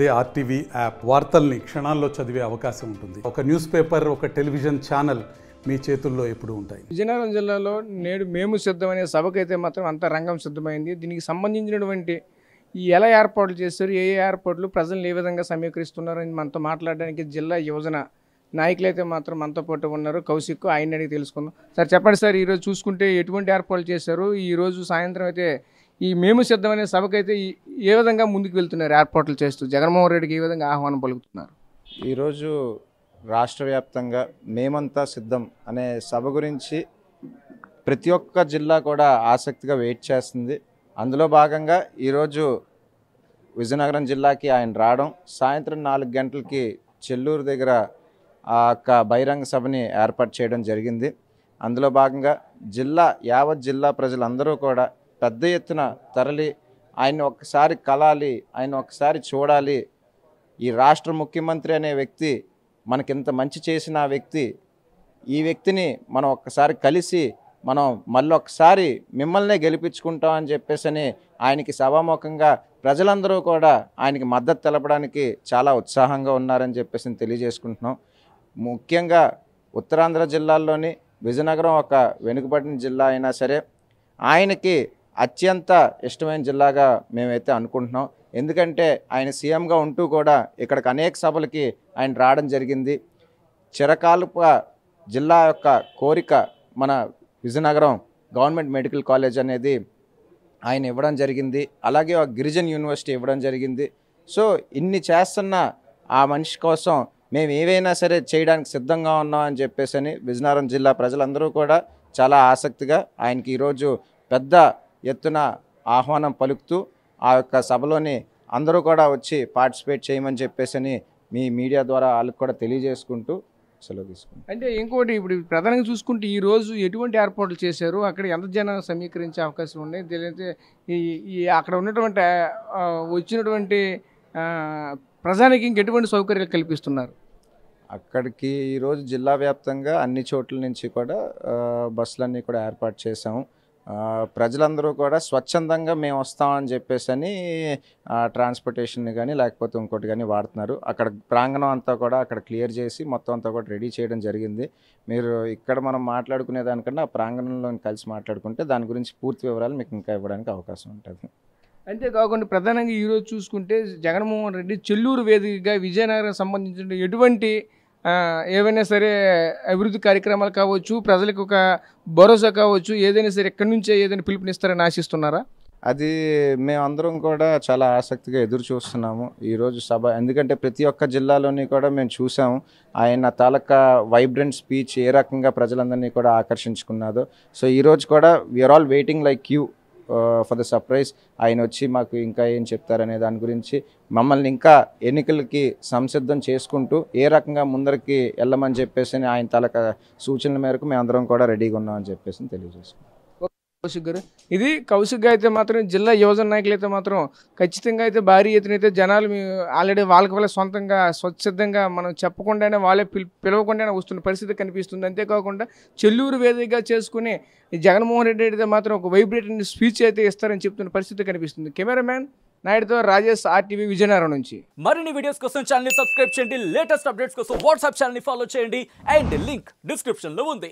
అదే RTV app వార్తల్ని క్షణాల్లో చదివే అవకాశం ఉంటుంది. ఒక న్యూస్ పేపర్, ఒక టెలివిజన్ ఛానల్ మీ చేతుల్లో ఎప్పుడూ ఉంటాయి. విజయనగరం జిల్లాలో నేడు మేము సిద్ధమనే సభకైతే మాత్రం అంతా రంగం సిద్ధమైంది. దీనికి సంబంధించినటువంటి ఎలా ఏర్పాట్లు చేశారు, ఏ ఏర్పాట్లు ప్రజలను ఏ విధంగా సమీకరిస్తున్నారు అని మనతో మాట్లాడడానికి జిల్లా యువజన నాయకులైతే మాత్రం మనతో పాటు ఉన్నారు. కౌశిక్, ఆయన అడిగి తెలుసుకుందాం. సార్ చెప్పండి సార్, ఈరోజు చూసుకుంటే ఎటువంటి ఏర్పాట్లు చేశారు? ఈరోజు సాయంత్రం అయితే ఈ మేము సిద్ధమనే సభకైతే ఏ విధంగా ముందుకు వెళ్తున్నారు ఏర్పాట్లు చేస్తూ? జగన్మోహన్ రెడ్డికి ఏ విధంగా ఆహ్వానం పలుకుతున్నారు? ఈరోజు రాష్ట్ర వ్యాప్తంగా మేమంతా సిద్ధం అనే సభ గురించి ప్రతి ఒక్క జిల్లా కూడా ఆసక్తిగా వెయిట్ చేస్తుంది. అందులో భాగంగా ఈరోజు విజయనగరం జిల్లాకి ఆయన రావడం, సాయంత్రం 4 గంటలకి చెల్లూరు దగ్గర ఆ యొక్క బహిరంగ సభని ఏర్పాటు చేయడం జరిగింది. అందులో భాగంగా యావత్ జిల్లా ప్రజలందరూ కూడా పెద్ద ఎత్తున తరలి ఆయన ఒక్కసారి కలాలి, ఆయన ఒక్కసారి చూడాలి. ఈ రాష్ట్ర ముఖ్యమంత్రి అనే వ్యక్తి మనకింత మంచి చేసిన వ్యక్తి, ఈ వ్యక్తిని మనం ఒక్కసారి కలిసి మనం మళ్ళీ ఒకసారి మిమ్మల్నే గెలిపించుకుంటామని చెప్పేసి ఆయనకి సభాముఖంగా ప్రజలందరూ కూడా ఆయనకి మద్దతు తెలపడానికి చాలా ఉత్సాహంగా ఉన్నారని చెప్పేసి తెలియజేసుకుంటున్నాం. ముఖ్యంగా ఉత్తరాంధ్ర జిల్లాల్లోని విజయనగరం ఒక వెనుకబడిన జిల్లా అయినా సరే ఆయనకి అత్యంత ఇష్టమైన జిల్లాగా మేమైతే అనుకుంటున్నాం. ఎందుకంటే ఆయన సీఎంగా ఉంటూ కూడా ఇక్కడికి అనేక సభలకి ఆయన రావడం జరిగింది. చిరకాలుగా జిల్లా యొక్క కోరిక మన విజయనగరం గవర్నమెంట్ మెడికల్ కాలేజ్ అనేది ఆయన ఇవ్వడం జరిగింది. అలాగే ఒక గిరిజన్ యూనివర్సిటీ ఇవ్వడం జరిగింది. సో ఇన్ని చేస్తున్న ఆ మనిషి కోసం మేము ఏవైనా సరే చేయడానికి సిద్ధంగా ఉన్నాం అని చెప్పేసి విజయనగరం జిల్లా ప్రజలందరూ కూడా చాలా ఆసక్తిగా ఆయనకి ఈరోజు పెద్ద ఎత్తున ఆహ్వానం పలుకుతూ ఆ యొక్క సభలోని అందరూ కూడా వచ్చి పార్టిసిపేట్ చేయమని చెప్పేసి మీ మీడియా ద్వారా వాళ్ళకి కూడా తెలియజేసుకుంటూ సెలవు తీసుకుంటాం. అంటే ఇంకోటి, ఇప్పుడు ప్రధానంగా చూసుకుంటే ఈరోజు ఎటువంటి ఏర్పాట్లు చేశారు, అక్కడ ఎంత జనాన్ని సమీకరించే అవకాశం ఉన్నాయి, లేదంటే అక్కడ ఉన్నటువంటి వచ్చినటువంటి ప్రజానికి ఇంకెటువంటి సౌకర్యాలు కల్పిస్తున్నారు? అక్కడికి ఈరోజు జిల్లా వ్యాప్తంగా అన్ని చోట్ల నుంచి కూడా బస్సులన్నీ కూడా ఏర్పాటు చేసాము. ప్రజలందరూ కూడా స్వచ్ఛందంగా మేము వస్తామని చెప్పేసి ట్రాన్స్పోర్టేషన్ని కానీ లేకపోతే ఇంకోటి కానీ వాడుతున్నారు. అక్కడ ప్రాంగణం అంతా కూడా అక్కడ క్లియర్ చేసి మొత్తం అంతా కూడా రెడీ చేయడం జరిగింది. మీరు ఇక్కడ మనం మాట్లాడుకునే దానికన్నా ఆ ప్రాంగణంలో కలిసి మాట్లాడుకుంటే దాని గురించి పూర్తి వివరాలు మీకు ఇంకా ఇవ్వడానికి అవకాశం ఉంటుంది. అంతేకాకుండా ప్రధానంగా ఈరోజు చూసుకుంటే జగన్మోహన్ రెడ్డి చెల్లూరు వేదికగా విజయనగరం సంబంధించిన ఎటువంటి ఏవైనా సరే అభివృద్ధి కార్యక్రమాలు కావచ్చు, ప్రజలకు ఒక భరోసా కావచ్చు, ఏదైనా సరే ఎక్కడి నుంచే ఏదైనా పిలుపునిస్తారని ఆశిస్తున్నారా? అది మేమందరం కూడా చాలా ఆసక్తిగా ఎదురు చూస్తున్నాము ఈరోజు సభ. ఎందుకంటే ప్రతి ఒక్క జిల్లాలోని కూడా మేము చూసాము ఆయన తాలూకా వైబ్రెంట్ స్పీచ్ ఏ రకంగా ప్రజలందరినీ కూడా ఆకర్షించుకున్నదో. సో ఈరోజు కూడా we are all waiting like you for the surprise. ఆయన వచ్చి మాకు ఇంకా ఏం చెప్తారనే దాని గురించి మమ్మల్ని ఇంకా ఎన్నికలకి సంసిద్ధం చేసుకుంటూ ఏ రకంగా ముందరికి వెళ్ళమని చెప్పేసి ఆయన తాలూకా సూచనల మేరకు మేము అందరం కూడా రెడీగా ఉన్నామని చెప్పేసి తెలియజేసుకుంటాం. కౌశిక్ గారు, ఇది కౌశిక్ అయితే మాత్రం జిల్లా యువజన నాయకులు అయితే మాత్రం ఖచ్చితంగా అయితే భారీ ఎత్తున అయితే జనాలు ఆల్రెడీ వాళ్ళకి వాళ్ళ సొంతంగా స్వచ్ఛందంగా మనం చెప్పకుండానే వాళ్ళే పిలవకుండానే వస్తున్న పరిస్థితి కనిపిస్తుంది. అంతేకాకుండా చెల్లూరు వేదికగా చేసుకుని జగన్మోహన్ రెడ్డి అయితే మాత్రం ఒక వైబ్రేటింగ్ స్పీచ్ అయితే ఇస్తారని చెప్తున్న పరిస్థితి కనిపిస్తుంది. కెమెరామ్యాన్ నాయుడుతో రాజేష్, ఆర్టీవీ విజయనగరం నుంచి. మరిన్ని వీడియోస్ కోసం ఛానల్ ని సబ్స్క్రైబ్ చేయండి, లేటెస్ట్ అప్డేట్స్ కోసం వాట్సాప్ ఛానల్ ని ఫాలో చేయండి అండ్ లింక్ డిస్క్రిప్షన్ లో ఉంది.